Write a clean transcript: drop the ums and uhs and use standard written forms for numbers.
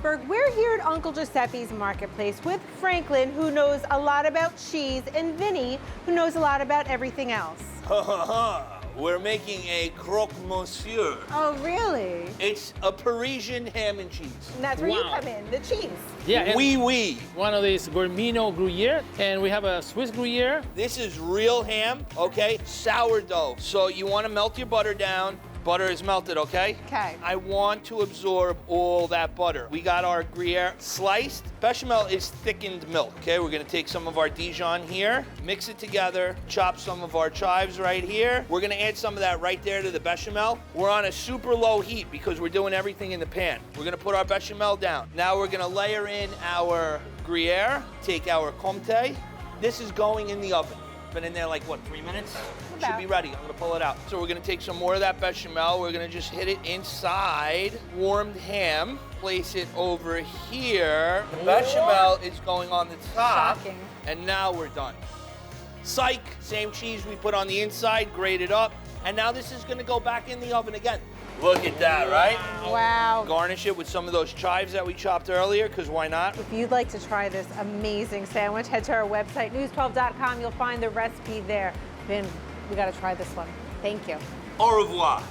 Harrisburg. We're here at Uncle Giuseppe's Marketplace with Franklin, who knows a lot about cheese, and Vinny, who knows a lot about everything else. Ha ha ha! We're making a croque monsieur. Oh, really? It's a Parisian ham and cheese. And that's where you Wow. come in, the cheese. Yeah, Oui. one of these gourmino gruyere, and we have a Swiss gruyere. This is real ham, okay? Sourdough. So you want to melt your butter down. Butter is melted, okay? Okay. I want to absorb all that butter. We got our gruyere sliced. Bechamel is thickened milk, okay? We're gonna take some of our Dijon here, mix it together, chop some of our chives right here. We're gonna add some of that right there to the bechamel. We're on a super low heat because we're doing everything in the pan. We're gonna put our bechamel down. Now we're gonna layer in our gruyere, take our Comte. This is going in the oven. Been in there like, what, 3 minutes? Should be ready. I'm gonna pull it out. So we're gonna take some more of that bechamel. We're gonna just hit it inside warmed ham. Place it over here. The bechamel is going on the top. Shocking. And now we're done. Psych, same cheese we put on the inside, grate it up. And now this is gonna go back in the oven again. Look at that, right? Wow. Garnish it with some of those chives that we chopped earlier, because why not? If you'd like to try this amazing sandwich, head to our website, news12.com. You'll find the recipe there. Vin, we got to try this one. Thank you. Au revoir.